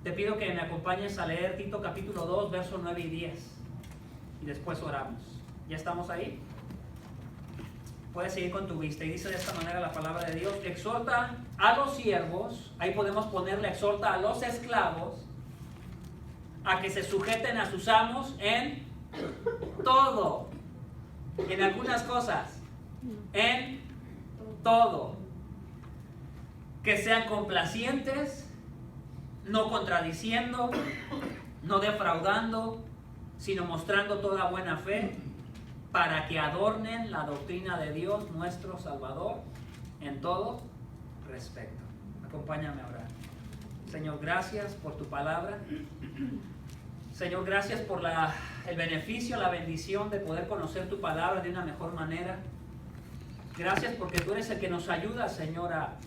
te pido que me acompañes a leer Tito capítulo 2, versos 9 y 10. Y después oramos. ¿Ya estamos ahí? Puedes seguir con tu vista. Y dice de esta manera la palabra de Dios: exhorta a los siervos, ahí podemos ponerle exhorta a los esclavos, a que se sujeten a sus amos en todo. En algunas cosas, en todo. Que sean complacientes, no contradiciendo, no defraudando, sino mostrando toda buena fe, para que adornen la doctrina de Dios nuestro Salvador en todo respecto. Acompáñame a orar. Señor, gracias por tu palabra. Señor, gracias por el beneficio, la bendición de poder conocer tu palabra de una mejor manera. Gracias porque tú eres el que nos ayuda, Señor, a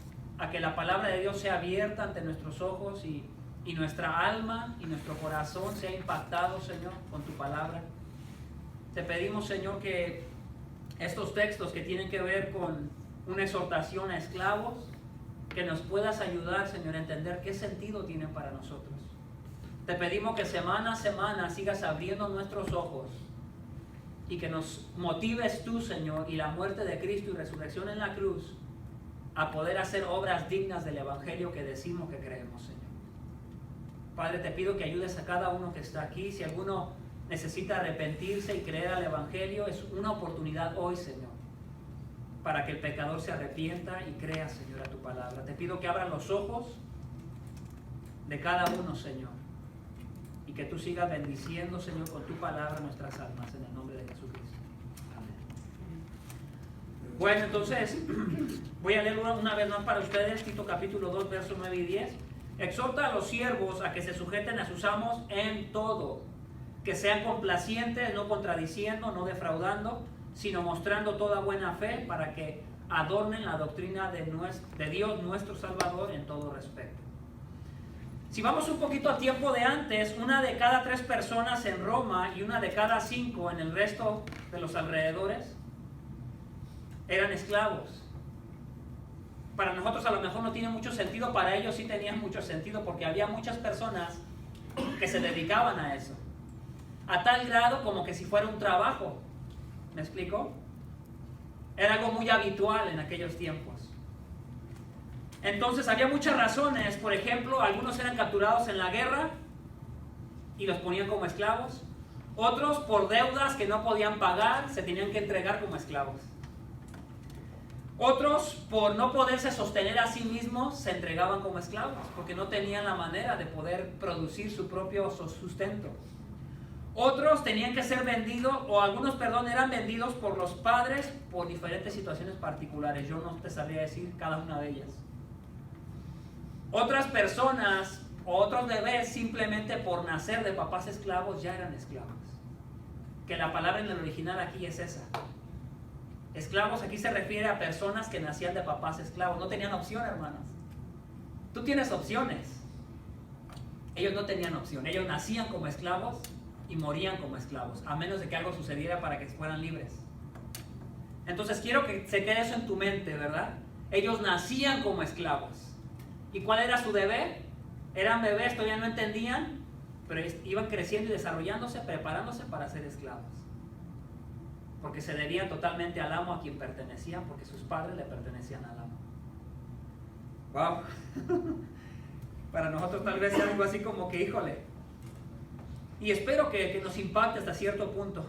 que la palabra de Dios sea abierta ante nuestros ojos y nuestra alma y nuestro corazón sea impactado, Señor, con tu palabra. Te pedimos, Señor, que estos textos que tienen que ver con una exhortación a esclavos, que nos puedas ayudar, Señor, a entender qué sentido tienen para nosotros. Te pedimos que semana a semana sigas abriendo nuestros ojos y que nos motives tú, Señor, y la muerte de Cristo y resurrección en la cruz, a poder hacer obras dignas del Evangelio que decimos que creemos, Señor. Padre, te pido que ayudes a cada uno que está aquí. Si alguno necesita arrepentirse y creer al Evangelio, es una oportunidad hoy, Señor, para que el pecador se arrepienta y crea, Señor, a tu palabra. Te pido que abran los ojos de cada uno, Señor, y que tú sigas bendiciendo, Señor, con tu palabra nuestras almas, en el nombre de Jesucristo. Amén. Bueno, entonces, voy a leer una vez más para ustedes, Tito capítulo 2, versos 9 y 10. Exhorta a los siervos a que se sujeten a sus amos en todo, que sean complacientes, no contradiciendo, no defraudando, sino mostrando toda buena fe, para que adornen la doctrina de Dios nuestro Salvador en todo respecto. Si vamos un poquito al tiempo de antes, 1 de cada 3 personas en Roma y 1 de cada 5 en el resto de los alrededores eran esclavos. Para nosotros a lo mejor no tiene mucho sentido, para ellos sí tenía mucho sentido, porque había muchas personas que se dedicaban a eso, a tal grado como que si fuera un trabajo. ¿Me explico? Era algo muy habitual en aquellos tiempos. Entonces había muchas razones. Por ejemplo, algunos eran capturados en la guerra y los ponían como esclavos. Otros, por deudas que no podían pagar, se tenían que entregar como esclavos. Otros, por no poderse sostener a sí mismos, se entregaban como esclavos, porque no tenían la manera de poder producir su propio sustento. Otros tenían que ser vendidos, o algunos, eran vendidos por los padres por diferentes situaciones particulares. Yo no te sabría decir cada una de ellas. Otras personas, o otros bebés, simplemente por nacer de papás esclavos, ya eran esclavos. Que la palabra en el original aquí es esa. Esclavos aquí se refiere a personas que nacían de papás esclavos. No tenían opción, hermanos. Tú tienes opciones. Ellos no tenían opción. Ellos nacían como esclavos y morían como esclavos, a menos de que algo sucediera para que fueran libres. Entonces quiero que se quede eso en tu mente, ¿verdad? Ellos nacían como esclavos. ¿Y cuál era su deber? Eran bebés, todavía no entendían, pero iban creciendo y desarrollándose, preparándose para ser esclavos. Porque se debían totalmente al amo a quien pertenecían, porque sus padres le pertenecían al amo. ¡Wow! Para nosotros tal vez sea algo así como que, híjole. Y espero que nos impacte hasta cierto punto,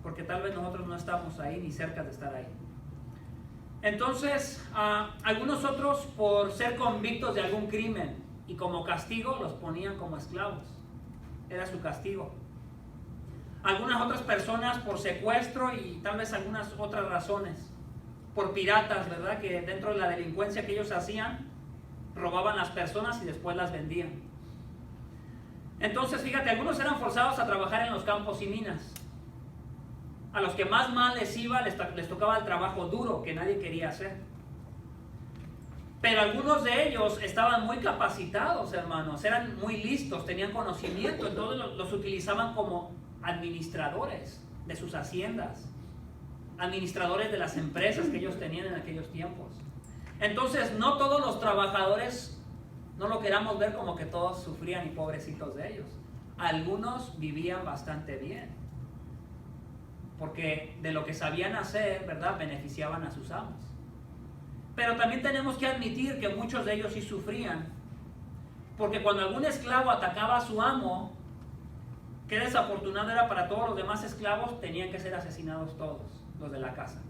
porque tal vez nosotros no estamos ahí ni cerca de estar ahí. Entonces, algunos otros, por ser convictos de algún crimen y como castigo, los ponían como esclavos. Era su castigo. Algunas otras personas por secuestro y tal vez algunas otras razones. Por piratas, ¿verdad? Que dentro de la delincuencia que ellos hacían, robaban las personas y después las vendían. Entonces, fíjate, algunos eran forzados a trabajar en los campos y minas. A los que más mal les iba, les tocaba el trabajo duro que nadie quería hacer. Pero algunos de ellos estaban muy capacitados, hermanos, eran muy listos, tenían conocimiento, entonces los utilizaban como administradores de sus haciendas, administradores de las empresas que ellos tenían en aquellos tiempos. Entonces, no todos los trabajadores No lo queramos ver como que todos sufrían y pobrecitos de ellos. Algunos vivían bastante bien, porque de lo que sabían hacer, ¿verdad?, beneficiaban a sus amos. Pero también tenemos que admitir que muchos de ellos sí sufrían, porque cuando algún esclavo atacaba a su amo, qué desafortunado era para todos los demás esclavos, tenían que ser asesinados todos, los de la casa.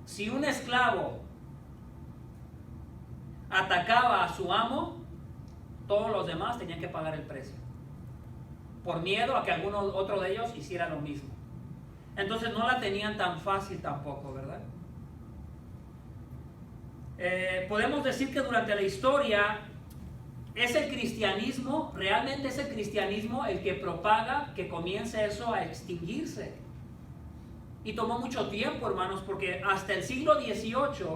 Si un esclavo atacaba a su amo, todos los demás tenían que pagar el precio, por miedo a que alguno otro de ellos hiciera lo mismo. Entonces no la tenían tan fácil tampoco, ¿verdad? Podemos decir que durante la historia es el cristianismo, realmente es el cristianismo el que propaga que comience eso a extinguirse. Y tomó mucho tiempo, hermanos, porque hasta el siglo XVIII,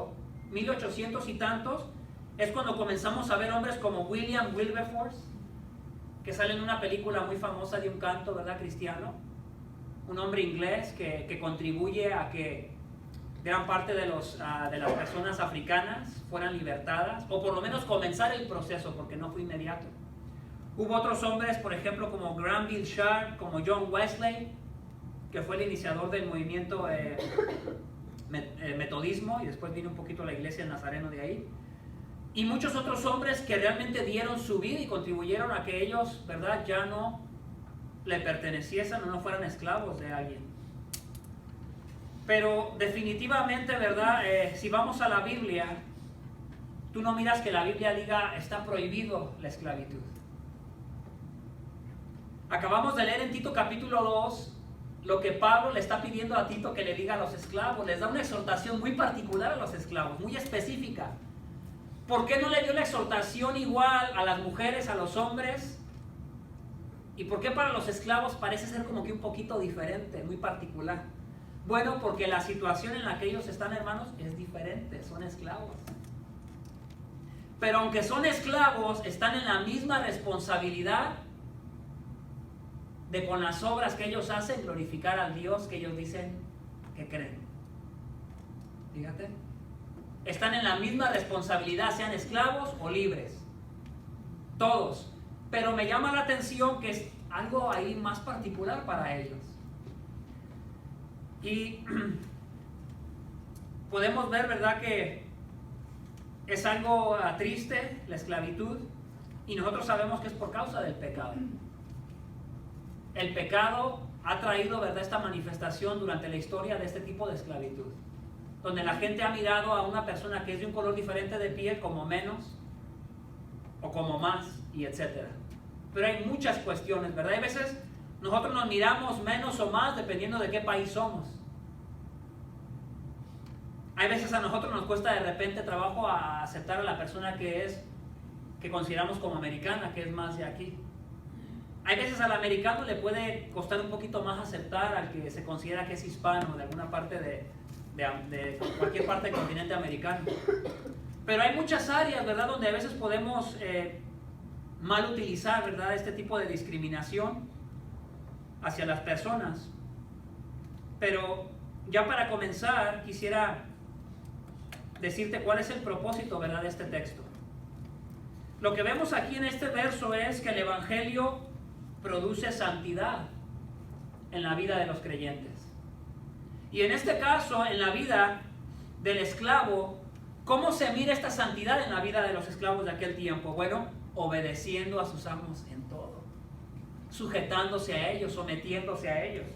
1800 y tantos, es cuando comenzamos a ver hombres como William Wilberforce, que sale en una película muy famosa de un canto, ¿verdad?, cristiano. Un hombre inglés que contribuye a que gran parte de las personas africanas fueran libertadas, o por lo menos comenzar el proceso, porque no fue inmediato. Hubo otros hombres, por ejemplo, como Granville Sharp, como John Wesley, que fue el iniciador del movimiento metodismo, y después vino un poquito la iglesia nazareno de ahí. Y muchos otros hombres que realmente dieron su vida y contribuyeron a que ellos, ¿verdad?, ya no le perteneciesen o no fueran esclavos de alguien. Pero definitivamente, ¿verdad?, si vamos a la Biblia, tú no miras que la Biblia diga está prohibido la esclavitud. Acabamos de leer en Tito capítulo 2 lo que Pablo le está pidiendo a Tito que le diga a los esclavos. Les da una exhortación muy particular a los esclavos, muy específica. ¿Por qué no le dio la exhortación igual a las mujeres, a los hombres? ¿Y por qué para los esclavos parece ser como que un poquito diferente, muy particular? Bueno, porque la situación en la que ellos están, hermanos, es diferente, son esclavos. Pero aunque son esclavos, están en la misma responsabilidad de, con las obras que ellos hacen, glorificar al Dios que ellos dicen que creen. Fíjate. Están en la misma responsabilidad, sean esclavos o libres. Todos. Pero me llama la atención que es algo ahí más particular para ellos. Y podemos ver, ¿verdad?, que es algo triste la esclavitud, y nosotros sabemos que es por causa del pecado. El pecado ha traído, ¿verdad?, esta manifestación durante la historia de este tipo de esclavitud, donde la gente ha mirado a una persona que es de un color diferente de piel como menos o como más, y etcétera. Pero hay muchas cuestiones, ¿verdad? Hay veces nosotros nos miramos menos o más dependiendo de qué país somos. Hay veces a nosotros nos cuesta de repente trabajo a aceptar a la persona que consideramos como americana, que es más de aquí. Hay veces al americano le puede costar un poquito más aceptar al que se considera que es hispano de alguna parte de cualquier parte del continente americano. Pero hay muchas áreas, ¿verdad?, donde a veces podemos mal utilizar, ¿verdad?, este tipo de discriminación hacia las personas. Pero ya para comenzar quisiera decirte cuál es el propósito, ¿verdad?, de este texto. Lo que vemos aquí en este verso es que el Evangelio produce santidad en la vida de los creyentes. Y en este caso, en la vida del esclavo, ¿cómo se mira esta santidad en la vida de los esclavos de aquel tiempo? Bueno, obedeciendo a sus amos en todo, sujetándose a ellos, sometiéndose a ellos.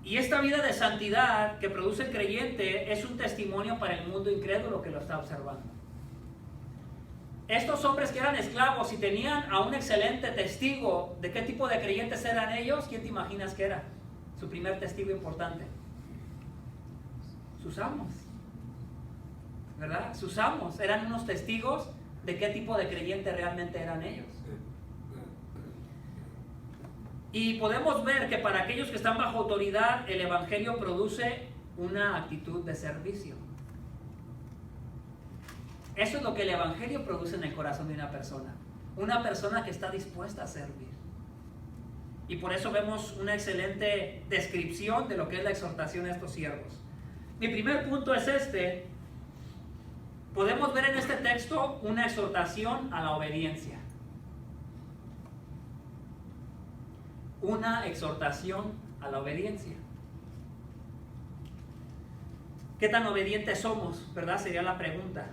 Y esta vida de santidad que produce el creyente es un testimonio para el mundo incrédulo que lo está observando. Estos hombres que eran esclavos y tenían a un excelente testigo de qué tipo de creyentes eran ellos, ¿quién te imaginas que era su primer testigo importante? Sus amos, ¿verdad? Sus amos eran unos testigos de qué tipo de creyente realmente eran ellos. Y podemos ver que para aquellos que están bajo autoridad, el Evangelio produce una actitud de servicio. Eso es lo que el Evangelio produce en el corazón de una persona que está dispuesta a servir. Y por eso vemos una excelente descripción de lo que es la exhortación a estos siervos. Mi primer punto es este: podemos ver en este texto una exhortación a la obediencia. Una exhortación a la obediencia. ¿Qué tan obedientes somos? ¿Verdad? Sería la pregunta.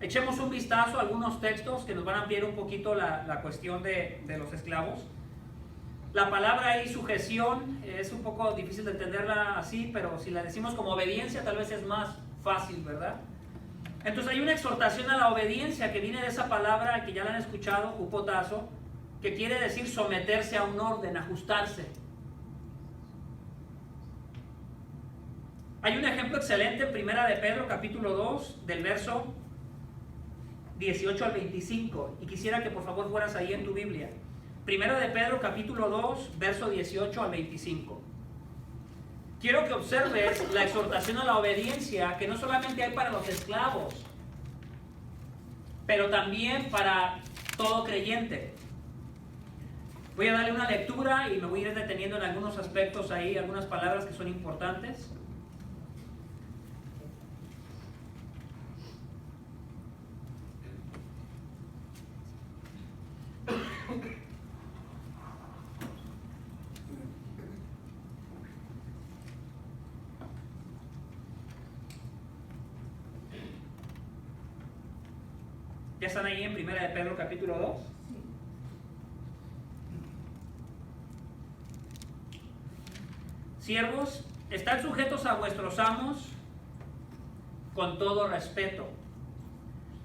Echemos un vistazo a algunos textos que nos van a ampliar un poquito la cuestión de los esclavos. La palabra ahí, sujeción, es un poco difícil de entenderla así, pero si la decimos como obediencia tal vez es más fácil, ¿verdad? Entonces hay una exhortación a la obediencia que viene de esa palabra que ya la han escuchado, hupotazo, que quiere decir someterse a un orden, ajustarse. Hay un ejemplo excelente en Primera de Pedro, capítulo 2, del verso 18 al 25, y quisiera que por favor fueras ahí en tu Biblia. Primera de Pedro, capítulo 2, verso 18 al 25. Quiero que observes la exhortación a la obediencia que no solamente hay para los esclavos, pero también para todo creyente. Voy a darle una lectura y me voy a ir deteniendo en algunos aspectos ahí, algunas palabras que son importantes. ¿Ya están ahí en Primera de Pedro capítulo 2? Siervos, estad sujetos a vuestros amos con todo respeto,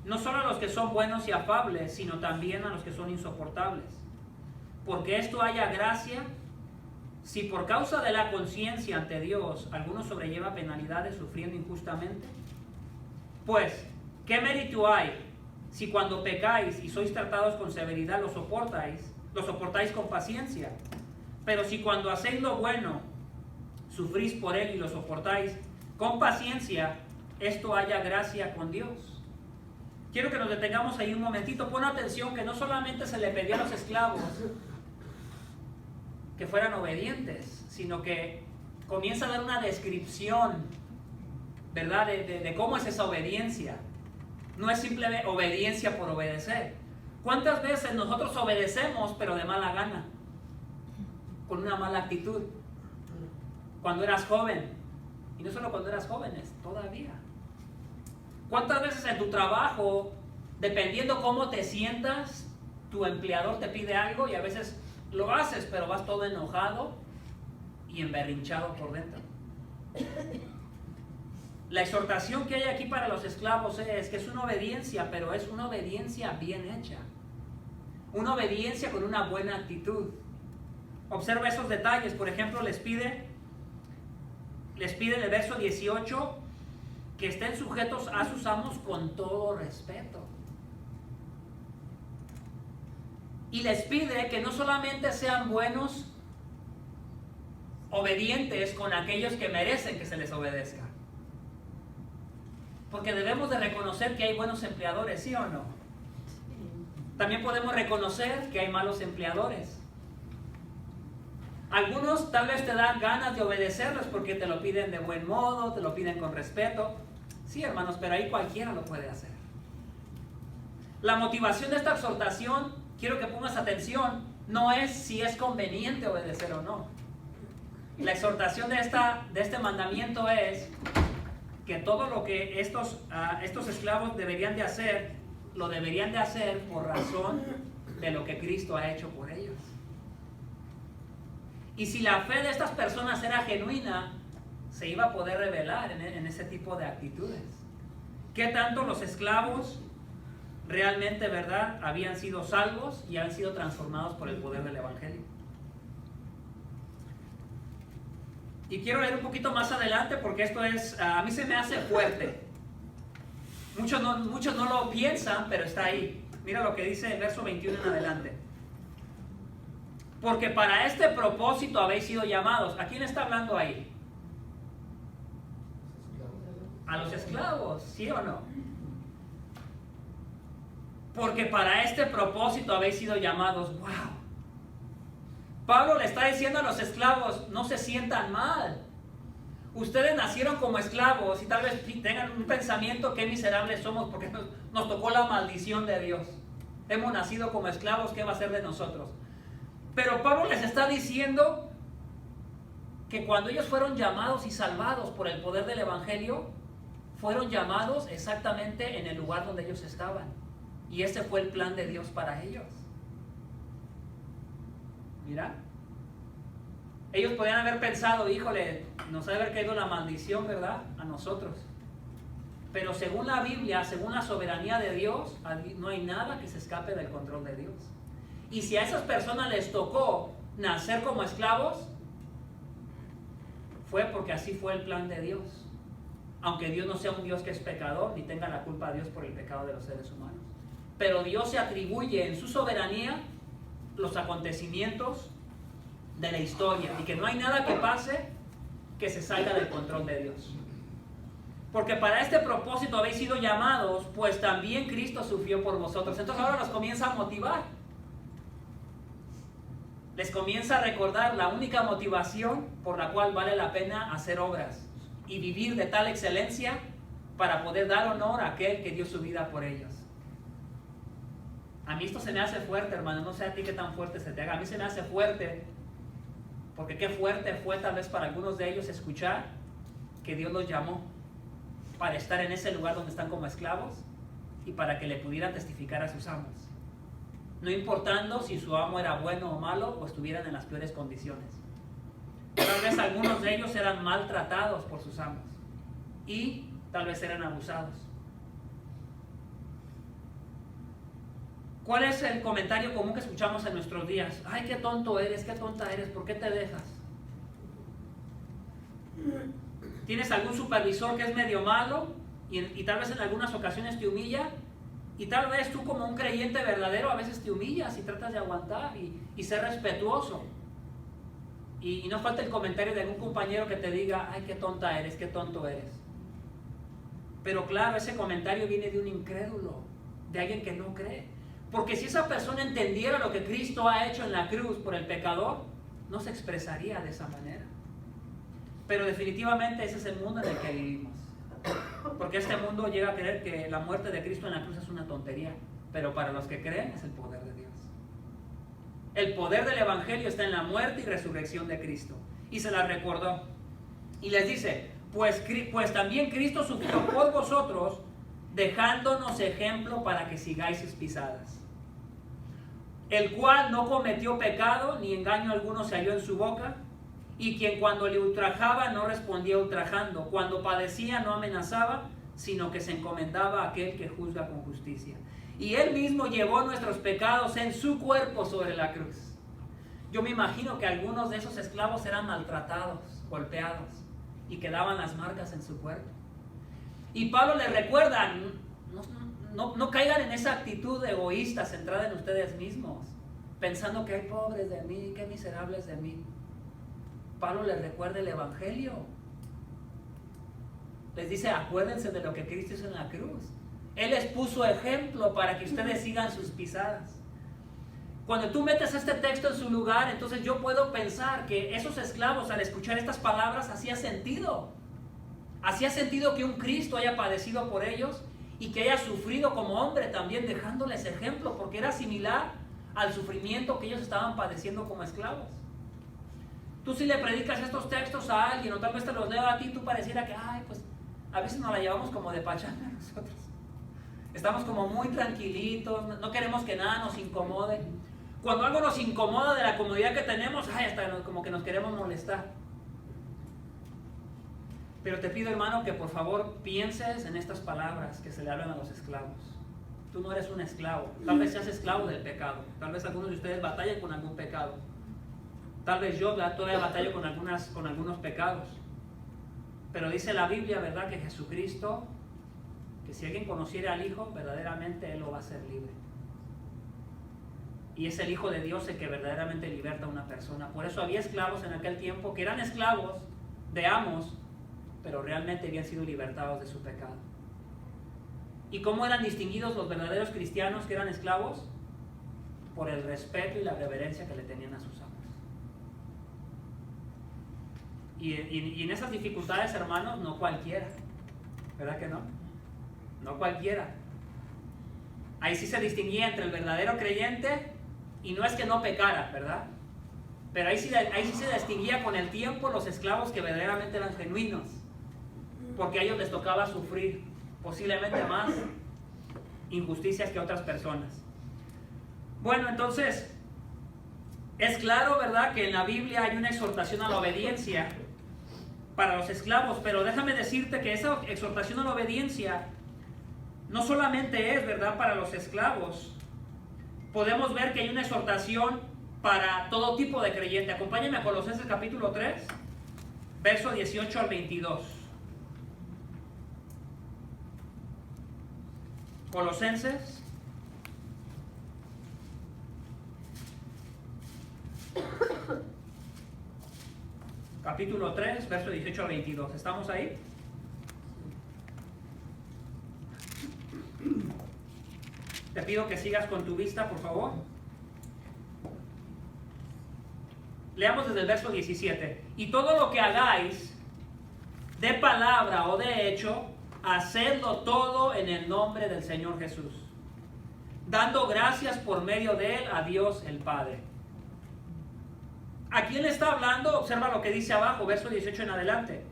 no solo a los que son buenos y afables, sino también a los que son insoportables. Porque esto haya gracia, si por causa de la conciencia ante Dios alguno sobrelleva penalidades sufriendo injustamente. Pues, ¿qué mérito hay si cuando pecáis y sois tratados con severidad lo soportáis con paciencia? Pero si cuando hacéis lo bueno, sufrís por él y lo soportáis con paciencia, esto haya gracia con Dios. Quiero que nos detengamos ahí un momentito. Pon atención que no solamente se le pedía a los esclavos que fueran obedientes, sino que comienza a dar una descripción, ¿verdad?, de cómo es esa obediencia. No es simple obediencia por obedecer. ¿Cuántas veces nosotros obedecemos pero de mala gana? Con una mala actitud. Cuando eras joven, y no solo cuando eras jóvenes, todavía. ¿Cuántas veces en tu trabajo, dependiendo cómo te sientas, tu empleador te pide algo y a veces lo haces, pero vas todo enojado y emberrinchado por dentro? La exhortación que hay aquí para los esclavos es que es una obediencia, pero es una obediencia bien hecha. Una obediencia con una buena actitud. Observa esos detalles. Por ejemplo, les pide en el verso 18 que estén sujetos a sus amos con todo respeto. Y les pide que no solamente sean buenos, obedientes con aquellos que merecen que se les obedezca. Porque debemos de reconocer que hay buenos empleadores, ¿sí o no? También podemos reconocer que hay malos empleadores. Algunos tal vez te dan ganas de obedecerlos porque te lo piden de buen modo, te lo piden con respeto. Sí, hermanos, pero ahí cualquiera lo puede hacer. La motivación de esta exhortación, quiero que pongas atención, no es si es conveniente obedecer o no. La exhortación de este mandamiento es que todo lo que estos esclavos deberían de hacer, lo deberían de hacer por razón de lo que Cristo ha hecho por ellos. Y si la fe de estas personas era genuina, se iba a poder revelar en ese tipo de actitudes. ¿Qué tanto los esclavos realmente, verdad, habían sido salvos y han sido transformados por el poder del Evangelio? Y quiero leer un poquito más adelante porque esto a mí se me hace fuerte. Muchos no lo piensan, pero está ahí. Mira lo que dice el verso 21 en adelante. Porque para este propósito habéis sido llamados. ¿A quién está hablando ahí? A los esclavos, ¿sí o no? Porque para este propósito habéis sido llamados. ¡Wow! Pablo le está diciendo a los esclavos, no se sientan mal. Ustedes nacieron como esclavos y tal vez tengan un pensamiento qué miserables somos porque nos tocó la maldición de Dios. Hemos nacido como esclavos, ¿qué va a ser de nosotros? Pero Pablo les está diciendo que cuando ellos fueron llamados y salvados por el poder del Evangelio, fueron llamados exactamente en el lugar donde ellos estaban. Y ese fue el plan de Dios para ellos. Mira. Ellos podían haber pensado, híjole, nos ha de haber caído la maldición, ¿verdad? A nosotros. Pero según la Biblia, según la soberanía de Dios, no hay nada que se escape del control de Dios. Y si a esas personas les tocó nacer como esclavos, fue porque así fue el plan de Dios. Aunque Dios no sea un Dios que es pecador, ni tenga la culpa a Dios por el pecado de los seres humanos. Pero Dios se atribuye en su soberanía los acontecimientos de la historia. Y que no hay nada que pase que se salga del control de Dios. Porque para este propósito habéis sido llamados, pues también Cristo sufrió por vosotros. Entonces ahora los comienza a motivar. Les comienza a recordar la única motivación por la cual vale la pena hacer obras y vivir de tal excelencia para poder dar honor a aquel que dio su vida por ellos. A mí esto se me hace fuerte, hermano. No sé a ti qué tan fuerte se te haga. A mí se me hace fuerte, porque qué fuerte fue tal vez para algunos de ellos escuchar que Dios los llamó para estar en ese lugar donde están como esclavos y para que le pudieran testificar a sus amos. No importando si su amo era bueno o malo o estuvieran en las peores condiciones. Tal vez algunos de ellos eran maltratados por sus amos y tal vez eran abusados. ¿Cuál es el comentario común que escuchamos en nuestros días? Ay, qué tonto eres, qué tonta eres, ¿por qué te dejas? ¿Tienes algún supervisor que es medio malo y tal vez en algunas ocasiones te humilla? Y tal vez tú como un creyente verdadero a veces te humillas y tratas de aguantar y ser respetuoso. Y no falta el comentario de algún compañero que te diga, ay, qué tonta eres, qué tonto eres. Pero claro, ese comentario viene de un incrédulo, de alguien que no cree. Porque si esa persona entendiera lo que Cristo ha hecho en la cruz por el pecador, no se expresaría de esa manera. Pero definitivamente ese es el mundo en el que vivimos. Porque este mundo llega a creer que la muerte de Cristo en la cruz es una tontería. Pero para los que creen es el poder de Dios. El poder del Evangelio está en la muerte y resurrección de Cristo. Y se la recordó. Y les dice, pues también Cristo sufrió por vosotros, dejándonos ejemplo para que sigáis sus pisadas. El cual no cometió pecado, ni engaño alguno se halló en su boca, y quien cuando le ultrajaba no respondía ultrajando, cuando padecía no amenazaba, sino que se encomendaba a aquel que juzga con justicia. Y él mismo llevó nuestros pecados en su cuerpo sobre la cruz. Yo me imagino que algunos de esos esclavos eran maltratados, golpeados, y quedaban las marcas en su cuerpo. Y Pablo les recuerda, no caigan en esa actitud egoísta centrada en ustedes mismos, pensando que hay pobres de mí, que miserables de mí. Pablo les recuerda el Evangelio. Les dice, acuérdense de lo que Cristo hizo en la cruz. Él les puso ejemplo para que ustedes sigan sus pisadas. Cuando tú metes este texto en su lugar, entonces yo puedo pensar que esos esclavos al escuchar estas palabras hacía sentido. Hacía sentido que un Cristo haya padecido por ellos y que haya sufrido como hombre también, dejándoles ejemplo, porque era similar al sufrimiento que ellos estaban padeciendo como esclavos. Tú si le predicas estos textos a alguien o tal vez te los leo a ti, tú pareciera que, ay, pues a veces nos la llevamos como de pachanga nosotros. Estamos como muy tranquilitos, no queremos que nada nos incomode. Cuando algo nos incomoda de la comodidad que tenemos, ay, hasta como que nos queremos molestar. Pero te pido, hermano, que por favor pienses en estas palabras que se le hablan a los esclavos. Tú no eres un esclavo. Tal vez seas esclavo del pecado. Tal vez algunos de ustedes batallen con algún pecado. Tal vez yo todavía batallo con algunos pecados. Pero dice la Biblia, ¿verdad?, que Jesucristo, que si alguien conociera al Hijo, verdaderamente Él lo va a hacer libre. Y es el Hijo de Dios el que verdaderamente liberta a una persona. Por eso había esclavos en aquel tiempo que eran esclavos de amos, pero realmente habían sido libertados de su pecado. ¿Y cómo eran distinguidos los verdaderos cristianos que eran esclavos? Por el respeto y la reverencia que le tenían a sus amos. Y en esas dificultades, hermanos, no cualquiera. ¿Verdad que no? No cualquiera. Ahí sí se distinguía entre el verdadero creyente y no es que no pecara, ¿verdad? Pero ahí sí se distinguía con el tiempo los esclavos que verdaderamente eran genuinos. Porque a ellos les tocaba sufrir posiblemente más injusticias que a otras personas. Bueno, entonces, es claro, ¿verdad?, que en la Biblia hay una exhortación a la obediencia para los esclavos, pero déjame decirte que esa exhortación a la obediencia no solamente es, ¿verdad?, para los esclavos. Podemos ver que hay una exhortación para todo tipo de creyente. Acompáñenme a Colosenses capítulo 3, verso 18 al 22. Colosenses capítulo 3, verso 18 al 22. ¿Estamos ahí? Te pido que sigas con tu vista, por favor. Leamos desde el verso 17. Y todo lo que hagáis, de palabra o de hecho, hacedlo todo en el nombre del Señor Jesús, dando gracias por medio de Él a Dios el Padre. ¿A quién le está hablando? Observa lo que dice abajo, verso 18 en adelante.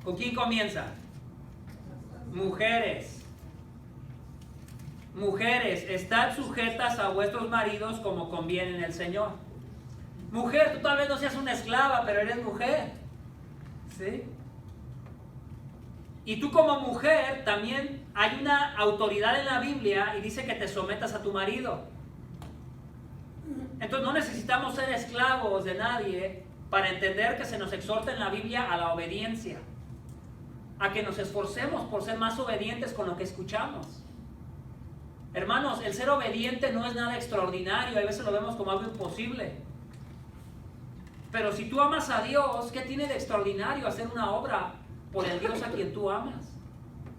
¿Con quién comienza? Mujeres. Mujeres, estad sujetas a vuestros maridos como conviene en el Señor. Mujer, tú tal vez no seas una esclava, pero eres mujer. ¿Sí? Y tú como mujer también hay una autoridad en la Biblia y dice que te sometas a tu marido. Entonces no necesitamos ser esclavos de nadie para entender que se nos exhorta en la Biblia a la obediencia, a que nos esforcemos por ser más obedientes con lo que escuchamos. Hermanos, el ser obediente no es nada extraordinario, a veces lo vemos como algo imposible. Pero si tú amas a Dios, ¿qué tiene de extraordinario hacer una obra por el Dios a quien tú amas?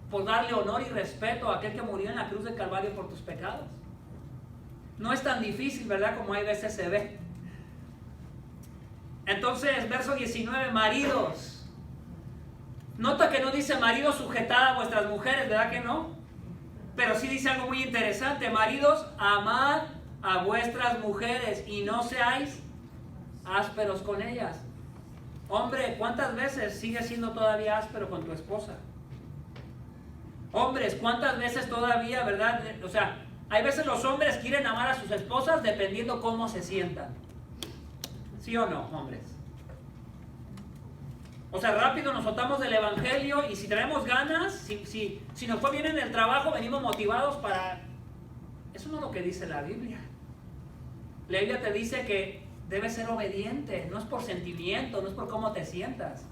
Por darle honor y respeto a aquel que murió en la cruz del Calvario por tus pecados. No es tan difícil, ¿verdad?, como hay veces se ve. Entonces, verso 19, maridos. Nota que no dice maridos sujetad a vuestras mujeres, ¿verdad que no? Pero sí dice algo muy interesante. Maridos, amad a vuestras mujeres y no seáis ásperos con ellas. Hombre, ¿cuántas veces sigues siendo todavía áspero con tu esposa? Hombres, ¿cuántas veces todavía, verdad? O sea, hay veces los hombres quieren amar a sus esposas dependiendo cómo se sientan. ¿Sí o no, hombres? O sea, rápido nos soltamos del evangelio y si traemos ganas, si nos fue bien en el trabajo, venimos motivados para... Eso no es lo que dice la Biblia. La Biblia te dice que debes ser obediente, no es por sentimiento, no es por cómo te sientas.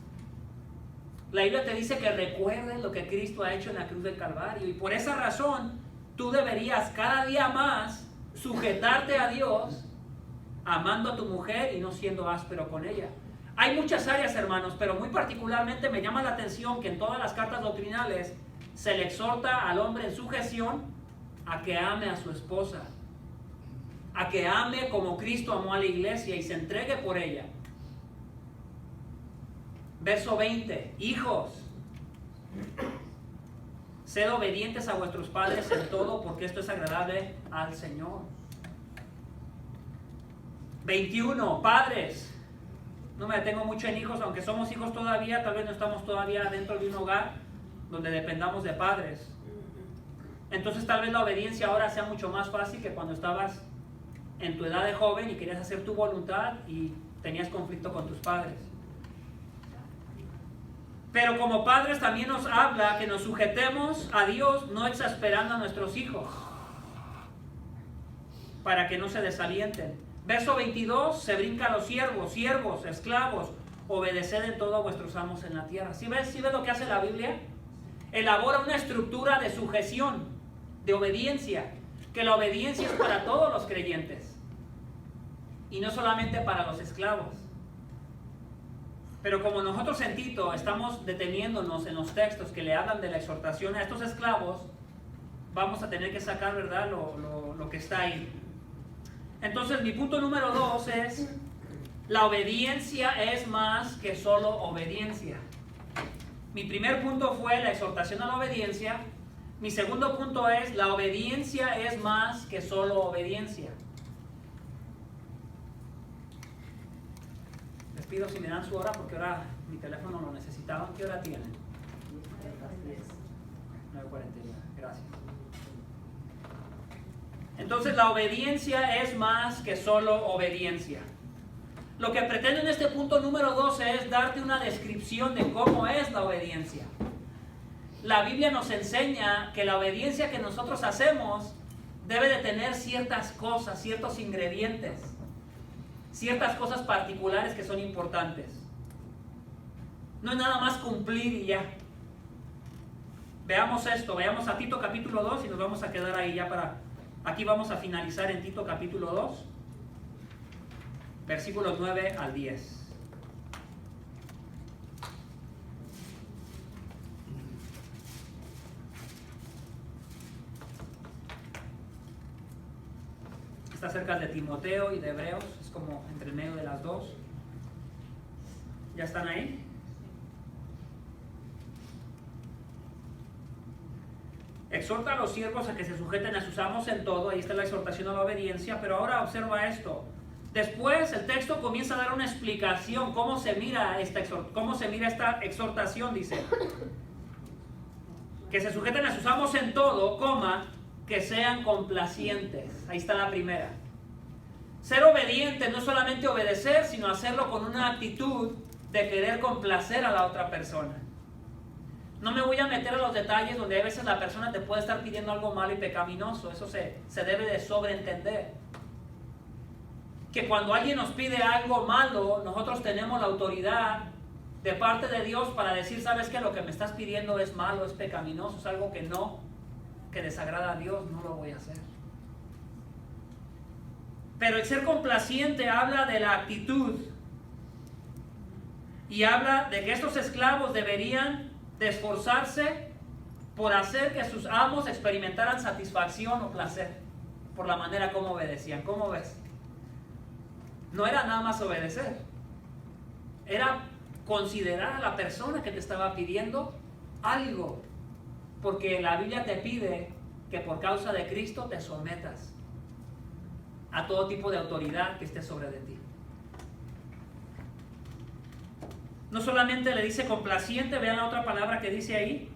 La Biblia te dice que recuerdes lo que Cristo ha hecho en la cruz del Calvario y por esa razón tú deberías cada día más sujetarte a Dios, amando a tu mujer y no siendo áspero con ella. Hay muchas áreas, hermanos, pero muy particularmente me llama la atención que en todas las cartas doctrinales se le exhorta al hombre en sujeción a que ame a su esposa, a que ame como Cristo amó a la iglesia y se entregue por ella. Verso 20, hijos, sed obedientes a vuestros padres en todo, porque esto es agradable al Señor. 21, padres. No me detengo mucho en hijos, aunque somos hijos todavía, tal vez no estamos todavía dentro de un hogar donde dependamos de padres. Entonces tal vez la obediencia ahora sea mucho más fácil que cuando estabas en tu edad de joven y querías hacer tu voluntad y tenías conflicto con tus padres. Pero como padres también nos habla que nos sujetemos a Dios, no exasperando a nuestros hijos, para que no se desalienten. Verso 22, se brinca a los siervos, esclavos, obedeced en todo a vuestros amos en la tierra. ¿Sí ves lo que hace la Biblia? Elabora una estructura de sujeción, de obediencia, que la obediencia es para todos los creyentes y no solamente para los esclavos. Pero como nosotros en Tito estamos deteniéndonos en los textos que le hablan de la exhortación a estos esclavos, vamos a tener que sacar, ¿verdad?, lo que está ahí. Entonces mi punto número 2 es La obediencia es más que solo obediencia. Mi primer punto fue la exhortación a la obediencia. Mi segundo punto es la obediencia es más que solo obediencia. Les pido si me dan su hora porque ahora mi teléfono lo necesitaba. ¿Qué hora tienen? 9:41. Gracias. Entonces la obediencia es más que solo obediencia. Lo que pretendo en este punto número 12 es darte una descripción de cómo es la obediencia. La Biblia nos enseña que la obediencia que nosotros hacemos debe de tener ciertas cosas, ciertos ingredientes, ciertas cosas particulares que son importantes. No es nada más cumplir y ya. Veamos esto, veamos a Tito capítulo 2 y nos vamos a quedar ahí ya para... Aquí vamos a finalizar en Tito capítulo 2, versículos 9 al 10. Está cerca de Timoteo y de Hebreos, es como entre el medio de las dos. ¿Ya están ahí? Exhorta a los siervos a que se sujeten a sus amos en todo. Ahí está la exhortación a la obediencia. Pero ahora observa esto. Después el texto comienza a dar una explicación. ¿Cómo se mira esta exhortación? Dice que se sujeten a sus amos en todo, coma, que sean complacientes. Ahí está la primera. Ser obediente no es solamente obedecer, sino hacerlo con una actitud de querer complacer a la otra persona. No me voy a meter a los detalles donde a veces la persona te puede estar pidiendo algo malo y pecaminoso. Eso se debe de sobreentender. Que cuando alguien nos pide algo malo, nosotros tenemos la autoridad de parte de Dios para decir, ¿sabes qué? Lo que me estás pidiendo es malo, es pecaminoso, es algo que desagrada a Dios, no lo voy a hacer. Pero el ser complaciente habla de la actitud y habla de que estos esclavos deberían de esforzarse por hacer que sus amos experimentaran satisfacción o placer por la manera como obedecían. ¿Cómo ves? No era nada más obedecer, era considerar a la persona que te estaba pidiendo algo, porque la Biblia te pide que por causa de Cristo te sometas a todo tipo de autoridad que esté sobre de ti. No solamente le dice complaciente, vean la otra palabra que dice ahí,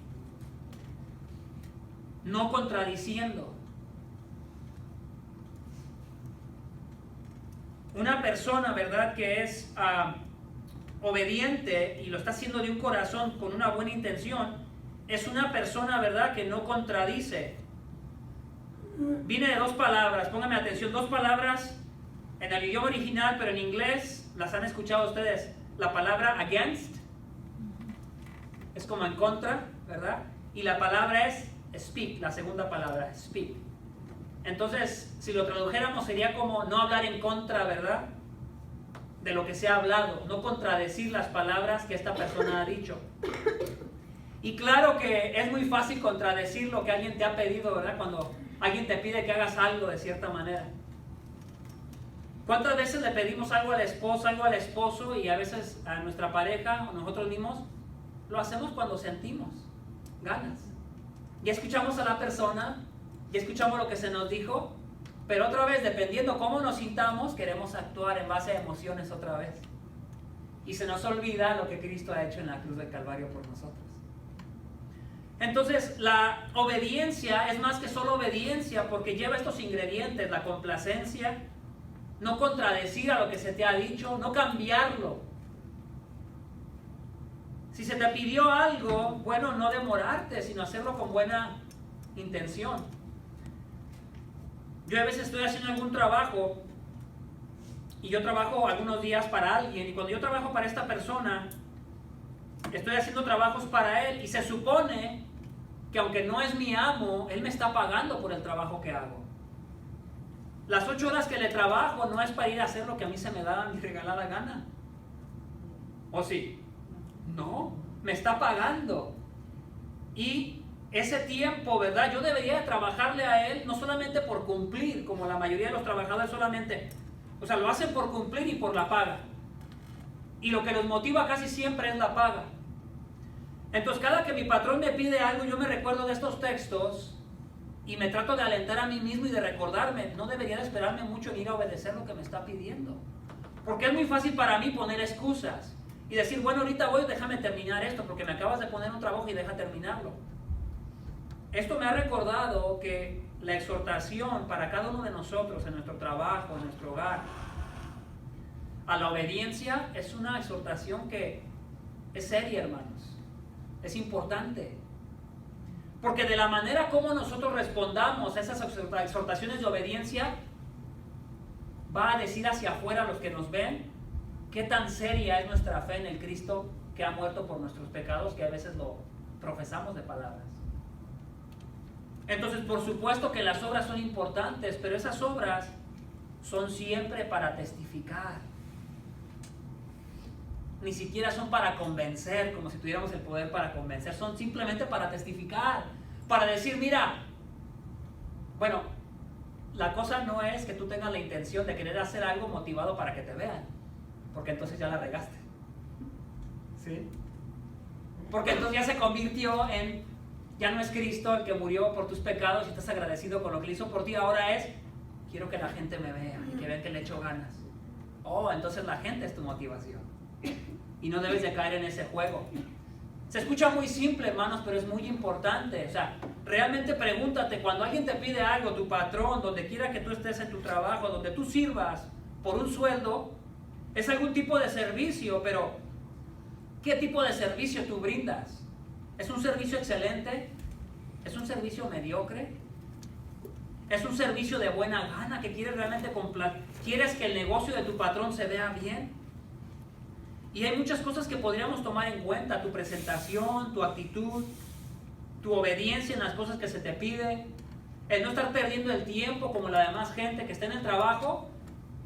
no contradiciendo. Una persona, ¿verdad?, que es obediente y lo está haciendo de un corazón con una buena intención, es una persona, ¿verdad?, que no contradice. Viene de dos palabras, pónganme atención, dos palabras en el idioma original, pero en inglés las han escuchado ustedes. La palabra against es como en contra, ¿verdad? Y la palabra es speak, la segunda palabra, speak. Entonces, si lo tradujéramos sería como no hablar en contra, ¿verdad?, de lo que se ha hablado, no contradecir las palabras que esta persona ha dicho. Y claro que es muy fácil contradecir lo que alguien te ha pedido, ¿verdad?, cuando alguien te pide que hagas algo de cierta manera. ¿Cuántas veces le pedimos algo a la esposa, algo al esposo, y a veces a nuestra pareja o nosotros mismos lo hacemos cuando sentimos ganas? Ya escuchamos a la persona, ya escuchamos lo que se nos dijo, pero otra vez, dependiendo cómo nos sintamos, queremos actuar en base a emociones otra vez. Y se nos olvida lo que Cristo ha hecho en la cruz del Calvario por nosotros. Entonces, la obediencia es más que solo obediencia, porque lleva estos ingredientes: la complacencia, no contradecir a lo que se te ha dicho, no cambiarlo. Si se te pidió algo, bueno, no demorarte, sino hacerlo con buena intención. Yo a veces estoy haciendo algún trabajo y yo trabajo algunos días para alguien, y cuando yo trabajo para esta persona, estoy haciendo trabajos para él, y se supone que aunque no es mi amo, él me está pagando por el trabajo que hago. Las 8 horas que le trabajo no es para ir a hacer lo que a mí se me da mi regalada gana. ¿O sí? No, me está pagando. Y ese tiempo, ¿verdad?, yo debería trabajarle a él no solamente por cumplir, como la mayoría de los trabajadores solamente, o sea, lo hacen por cumplir y por la paga. Y lo que los motiva casi siempre es la paga. Entonces, cada que mi patrón me pide algo, yo me recuerdo de estos textos y me trato de alentar a mí mismo y de recordarme, no debería de esperarme mucho en ir a obedecer lo que me está pidiendo. Porque es muy fácil para mí poner excusas y decir, bueno, ahorita voy, déjame terminar esto, porque me acabas de poner un trabajo y deja terminarlo. Esto me ha recordado que la exhortación para cada uno de nosotros en nuestro trabajo, en nuestro hogar, a la obediencia es una exhortación que es seria, hermanos. Es importante. Porque de la manera como nosotros respondamos a esas exhortaciones de obediencia, va a decir hacia afuera a los que nos ven qué tan seria es nuestra fe en el Cristo que ha muerto por nuestros pecados, que a veces lo profesamos de palabras. Entonces, por supuesto que las obras son importantes, pero esas obras son siempre para testificar. Ni siquiera son para convencer, como si tuviéramos el poder para convencer. Son simplemente para testificar, para decir, mira, bueno, la cosa no es que tú tengas la intención de querer hacer algo motivado para que te vean, porque entonces ya la regaste. ¿Sí? Porque entonces ya se convirtió en, ya no es Cristo el que murió por tus pecados y estás agradecido con lo que le hizo por ti, ahora es, quiero que la gente me vea y que vean que le echo ganas. Oh, entonces la gente es tu motivación. Y no debes de caer en ese juego. Se escucha muy simple, hermanos, pero es muy importante. O sea, realmente pregúntate, cuando alguien te pide algo, tu patrón, donde quiera que tú estés en tu trabajo, donde tú sirvas por un sueldo, es algún tipo de servicio, pero ¿qué tipo de servicio tú brindas? ¿Es un servicio excelente? ¿Es un servicio mediocre? ¿Es un servicio de buena gana que quieres realmente quieres que el negocio de tu patrón se vea bien? Y hay muchas cosas que podríamos tomar en cuenta, tu presentación, tu actitud, tu obediencia en las cosas que se te pide, el no estar perdiendo el tiempo como la demás gente que está en el trabajo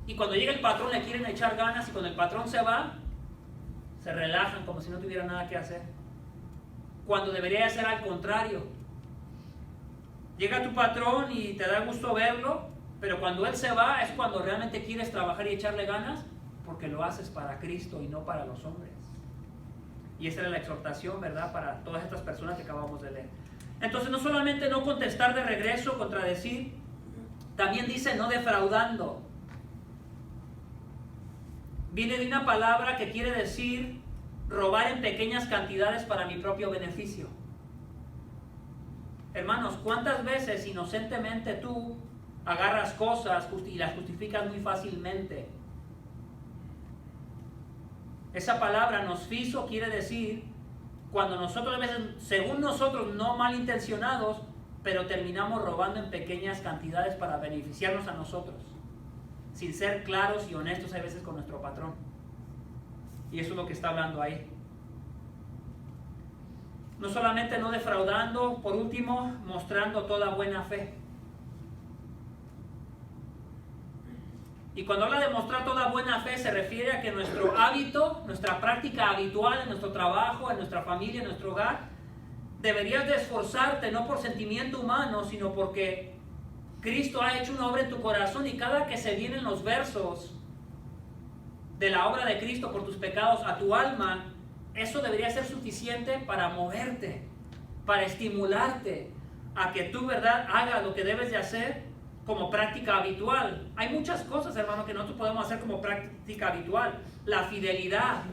y cuando llega el patrón le quieren echar ganas y cuando el patrón se va, se relajan como si no tuviera nada que hacer. Cuando debería ser al contrario. Llega tu patrón y te da gusto verlo, pero cuando él se va es cuando realmente quieres trabajar y echarle ganas, porque lo haces para Cristo y no para los hombres. Y esa era la exhortación, ¿verdad?, para todas estas personas que acabamos de leer. Entonces, no solamente no contestar de regreso, contradecir, también dice no defraudando. Viene de una palabra que quiere decir robar en pequeñas cantidades para mi propio beneficio. Hermanos, ¿cuántas veces inocentemente tú agarras cosas y las justificas muy fácilmente? Esa palabra nosfizo quiere decir cuando nosotros a veces, según nosotros, no malintencionados, pero terminamos robando en pequeñas cantidades para beneficiarnos a nosotros, sin ser claros y honestos a veces con nuestro patrón. Y eso es lo que está hablando ahí. No solamente no defraudando, por último, mostrando toda buena fe. Y cuando habla de mostrar toda buena fe, se refiere a que nuestro hábito, nuestra práctica habitual en nuestro trabajo, en nuestra familia, en nuestro hogar, deberías de esforzarte no por sentimiento humano, sino porque Cristo ha hecho una obra en tu corazón y cada que se vienen los versos de la obra de Cristo por tus pecados a tu alma, eso debería ser suficiente para moverte, para estimularte a que tú, ¿verdad?, hagas lo que debes de hacer como práctica habitual. Hay muchas cosas, hermano, que nosotros podemos hacer como práctica habitual. La fidelidad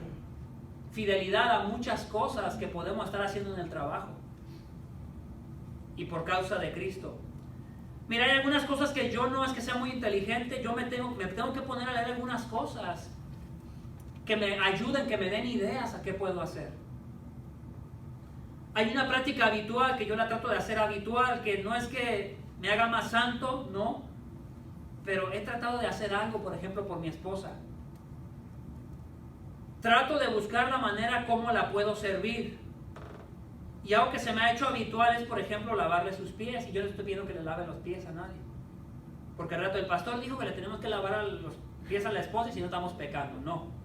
a muchas cosas que podemos estar haciendo en el trabajo y por causa de Cristo. Mira, hay algunas cosas que yo no es que sea muy inteligente, yo me tengo que poner a leer algunas cosas que me ayuden, que me den ideas a qué puedo hacer. Hay una práctica habitual que yo la trato de hacer habitual, que no es que me haga más santo, no, pero he tratado de hacer algo, por ejemplo, por mi esposa. Trato de buscar la manera cómo la puedo servir. Y algo que se me ha hecho habitual es, por ejemplo, lavarle sus pies. Y yo no estoy pidiendo que le lave los pies a nadie. Porque al rato el pastor dijo que le tenemos que lavar los pies a la esposa y si no estamos pecando. No.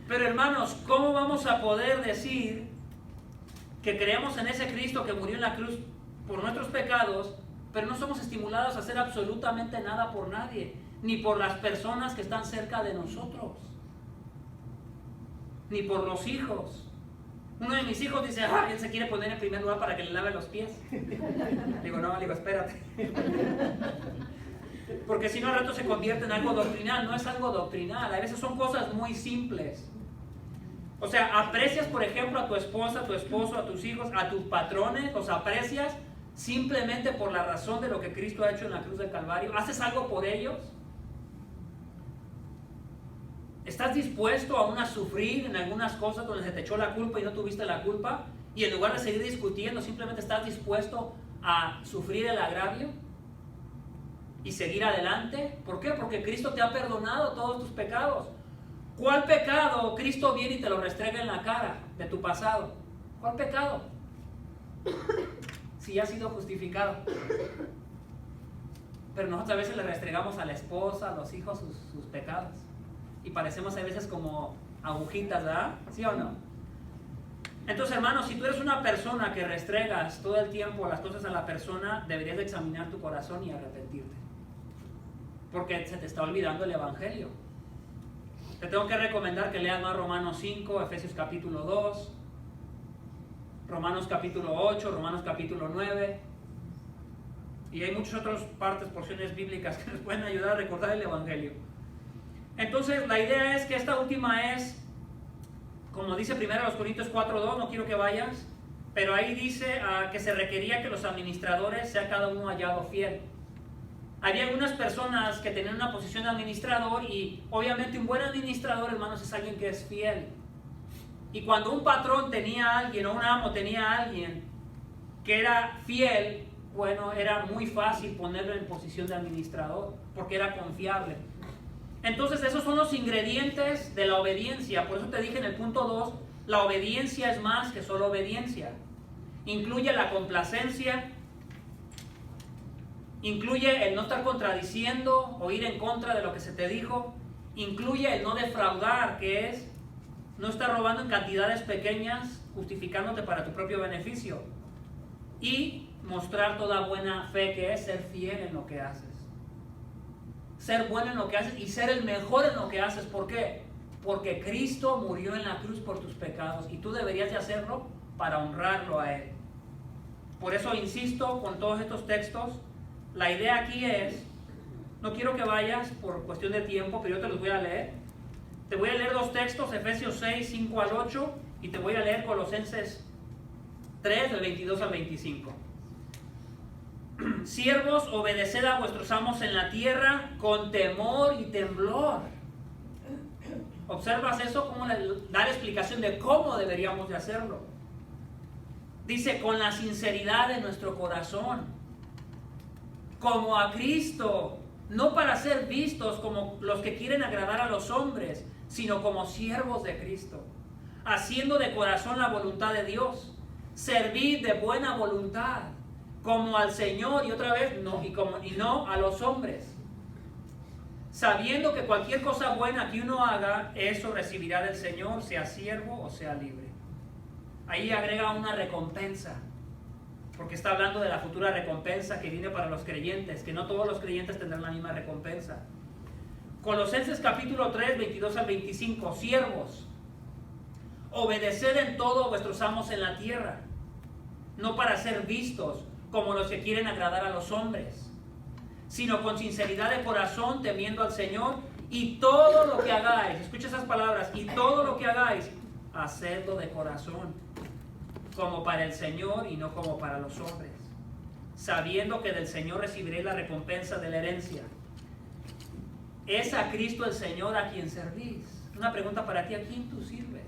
Pero hermanos, ¿cómo vamos a poder decir que creemos en ese Cristo que murió en la cruz por nuestros pecados, pero no somos estimulados a hacer absolutamente nada por nadie? ni por las personas que están cerca de nosotros, ni por los hijos. Uno de mis hijos dice, él se quiere poner en primer lugar para que le lave los pies. Digo, no, espérate. Porque si no, al rato se convierte en algo doctrinal. No es algo doctrinal, a veces son cosas muy simples. O sea, aprecias, por ejemplo, a tu esposa, a tu esposo, a tus hijos, a tus patrones, los aprecias simplemente por la razón de lo que Cristo ha hecho en la cruz del Calvario. ¿Haces algo por ellos? ¿Estás dispuesto aún a sufrir en algunas cosas donde se te echó la culpa y no tuviste la culpa? Y en lugar de seguir discutiendo, simplemente estás dispuesto a sufrir el agravio y seguir adelante. ¿Por qué? Porque Cristo te ha perdonado todos tus pecados. ¿Cuál pecado Cristo viene y te lo restrega en la cara de tu pasado? ¿Cuál pecado? Si ya has sido justificado. Pero nosotros a veces le restregamos a la esposa, a los hijos sus pecados. Y parecemos a veces como agujitas, ¿verdad? ¿Sí o no? Entonces, hermanos, si tú eres una persona que restregas todo el tiempo las cosas a la persona, deberías de examinar tu corazón y arrepentirte. Porque se te está olvidando el Evangelio. Te tengo que recomendar que leas más Romanos 5, Efesios capítulo 2, Romanos capítulo 8, Romanos capítulo 9. Y hay muchas otras partes, porciones bíblicas que nos pueden ayudar a recordar el Evangelio. Entonces, la idea es que esta última es, como dice 1 Corintios 4:2, no quiero que vayas, pero ahí dice que se requería que los administradores sea cada uno hallado fiel. Había algunas personas que tenían una posición de administrador y obviamente un buen administrador, hermanos, es alguien que es fiel. Y cuando un patrón tenía a alguien o un amo tenía a alguien que era fiel, bueno, era muy fácil ponerlo en posición de administrador porque era confiable. Entonces esos son los ingredientes de la obediencia. Por eso te dije en el punto 2, la obediencia es más que solo obediencia. Incluye la complacencia, incluye el no estar contradiciendo o ir en contra de lo que se te dijo, incluye el no defraudar, que es no estar robando en cantidades pequeñas, justificándote para tu propio beneficio, y mostrar toda buena fe, que es ser fiel en lo que haces. Ser bueno en lo que haces y ser el mejor en lo que haces. ¿Por qué? Porque Cristo murió en la cruz por tus pecados y tú deberías de hacerlo para honrarlo a Él. Por eso insisto con todos estos textos. La idea aquí es, no quiero que vayas por cuestión de tiempo, pero yo te los voy a leer. Te voy a leer dos textos, Efesios 6, 5 al 8, y te voy a leer Colosenses 3, del 22 al 25. Siervos, obedeced a vuestros amos en la tierra con temor y temblor. ¿Observas eso? Cómo da la explicación de cómo deberíamos de hacerlo. Dice, con la sinceridad de nuestro corazón, como a Cristo, no para ser vistos como los que quieren agradar a los hombres, sino como siervos de Cristo, haciendo de corazón la voluntad de Dios. Servid de buena voluntad, como al Señor, y otra vez, y no a los hombres, sabiendo que cualquier cosa buena que uno haga, eso recibirá del Señor, sea siervo o sea libre. Ahí agrega una recompensa, porque está hablando de la futura recompensa que viene para los creyentes, que no todos los creyentes tendrán la misma recompensa. Colosenses capítulo 3, 22 al 25, siervos, obedeced en todo a vuestros amos en la tierra, no para ser vistos como los que quieren agradar a los hombres, sino con sinceridad de corazón, temiendo al Señor, y todo lo que hagáis, escucha esas palabras, y todo lo que hagáis, hacedlo de corazón, como para el Señor y no como para los hombres, sabiendo que del Señor recibiréis la recompensa de la herencia. Es a Cristo el Señor a quien servís. Una pregunta para ti, ¿a quién tú sirves?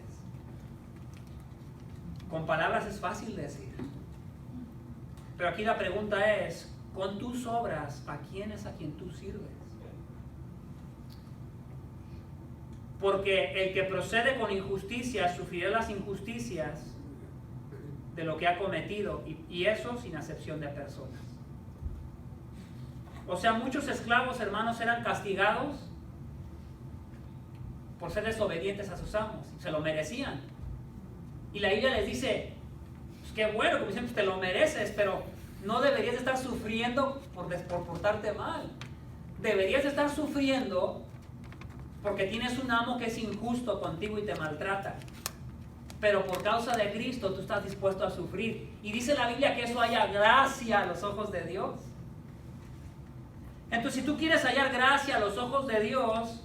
Con palabras es fácil decir, pero aquí la pregunta es, con tus obras, ¿a quién es a quien tú sirves? Porque el que procede con injusticia sufrirá las injusticias de lo que ha cometido, y eso sin acepción de personas. O sea, muchos esclavos, hermanos, eran castigados por ser desobedientes a sus amos, se lo merecían. Y la Biblia les dice, pues qué bueno, como dicen, pues te lo mereces, pero no deberías estar sufriendo por portarte mal. deberías estar sufriendo porque tienes un amo que es injusto contigo y te maltrata. Pero por causa de Cristo tú estás dispuesto a sufrir. Y dice la Biblia que eso haya gracia a los ojos de Dios. Entonces, si tú quieres hallar gracia a los ojos de Dios,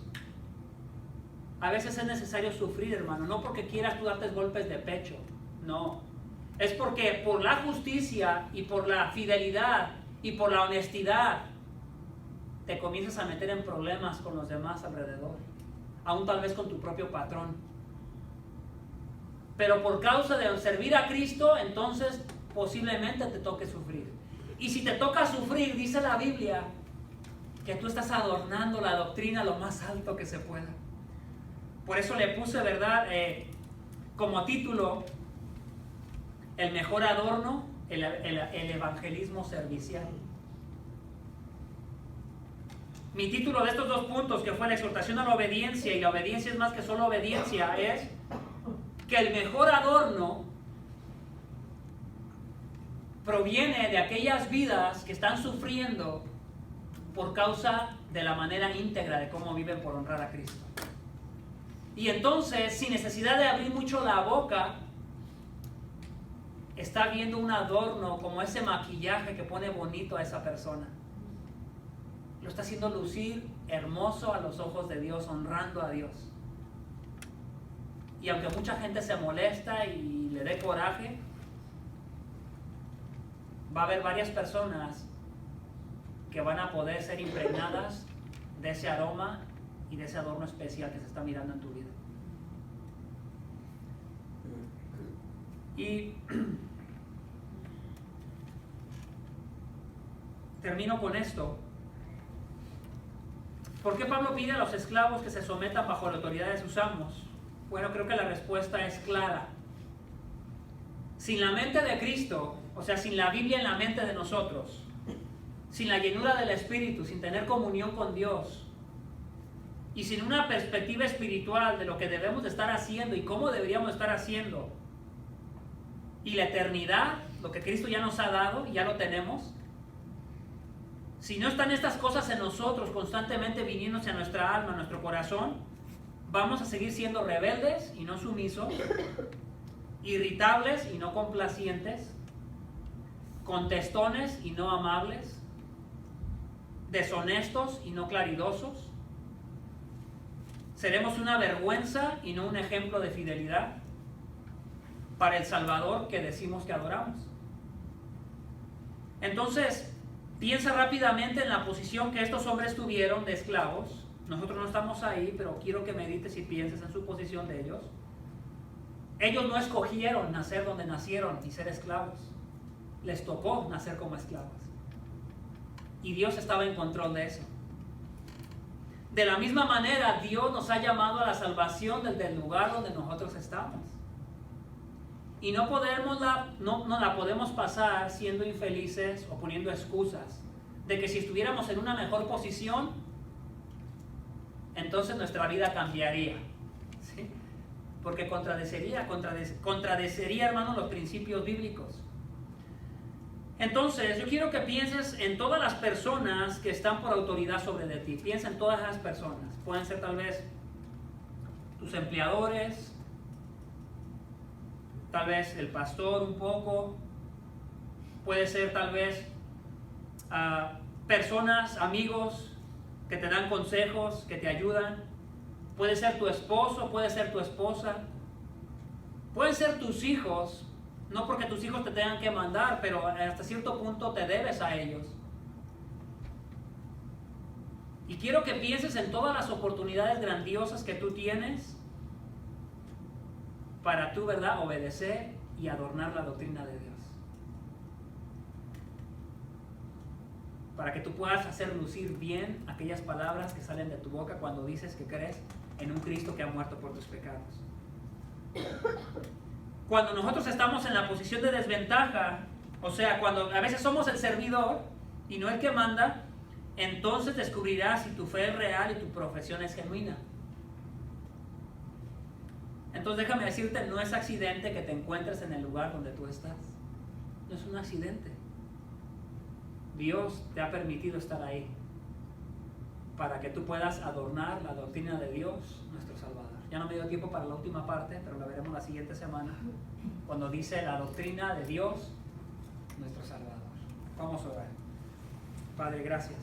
a veces es necesario sufrir, hermano. No porque quieras tú darte golpes de pecho. No. Es porque por la justicia y por la fidelidad y por la honestidad te comienzas a meter en problemas con los demás alrededor. Aún tal vez con tu propio patrón. Pero por causa de servir a Cristo, entonces posiblemente te toque sufrir. Y si te toca sufrir, dice la Biblia, que tú estás adornando la doctrina lo más alto que se pueda. Por eso le puse, ¿verdad? Como título, el mejor adorno, el evangelismo servicial. Mi título de estos dos puntos, que fue la exhortación a la obediencia, y la obediencia es más que solo obediencia, es que el mejor adorno proviene de aquellas vidas que están sufriendo por causa de la manera íntegra de cómo viven por honrar a Cristo. Y entonces, sin necesidad de abrir mucho la boca, está viendo un adorno como ese maquillaje que pone bonito a esa persona. Lo está haciendo lucir hermoso a los ojos de Dios, honrando a Dios. Y aunque mucha gente se molesta y le dé coraje, va a haber varias personas que van a poder ser impregnadas de ese aroma y de ese adorno especial que se está mirando en tu vida. Y termino con esto. ¿Por qué Pablo pide a los esclavos que se sometan bajo la autoridad de sus amos? Bueno, creo que la respuesta es clara. Sin la mente de Cristo, o sea, sin la Biblia en la mente de nosotros, sin la llenura del Espíritu, sin tener comunión con Dios, y sin una perspectiva espiritual de lo que debemos de estar haciendo y cómo deberíamos estar haciendo, y la eternidad, lo que Cristo ya nos ha dado y ya lo tenemos, si no están estas cosas en nosotros constantemente viniéndose a nuestra alma, a nuestro corazón, vamos a seguir siendo rebeldes y no sumisos, irritables y no complacientes, contestones y no amables, deshonestos y no claridosos. Seremos una vergüenza y no un ejemplo de fidelidad para el Salvador que decimos que adoramos. Entonces, piensa rápidamente en la posición que estos hombres tuvieron de esclavos. Nosotros no estamos ahí, pero quiero que medites y pienses en su posición de ellos. Ellos no escogieron nacer donde nacieron y ser esclavos. Les tocó nacer como esclavos. Y Dios estaba en control de eso. De la misma manera, Dios nos ha llamado a la salvación desde el lugar donde nosotros estamos. Y no la podemos pasar siendo infelices o poniendo excusas de que si estuviéramos en una mejor posición, entonces nuestra vida cambiaría. ¿Sí? Porque contradeciría, hermano, los principios bíblicos. Entonces, yo quiero que pienses en todas las personas que están por autoridad sobre de ti. Piensa en todas esas personas. Pueden ser tal vez tus empleadores, tal vez el pastor un poco, puede ser tal vez personas, amigos que te dan consejos, que te ayudan. Puede ser tu esposo, puede ser tu esposa, pueden ser tus hijos. No porque tus hijos te tengan que mandar, pero hasta cierto punto te debes a ellos. Y quiero que pienses en todas las oportunidades grandiosas que tú tienes para tú, ¿verdad?, obedecer y adornar la doctrina de Dios. Para que tú puedas hacer lucir bien aquellas palabras que salen de tu boca cuando dices que crees en un Cristo que ha muerto por tus pecados. Cuando nosotros estamos en la posición de desventaja, o sea, cuando a veces somos el servidor y no el que manda, entonces descubrirás si tu fe es real y tu profesión es genuina. Entonces déjame decirte, no es accidente que te encuentres en el lugar donde tú estás. No es un accidente. Dios te ha permitido estar ahí. para que tú puedas adornar la doctrina de Dios, nuestro Salvador. Ya no me dio tiempo para la última parte, pero la veremos la siguiente semana, cuando dice la doctrina de Dios, nuestro Salvador. Vamos a orar. Padre, gracias.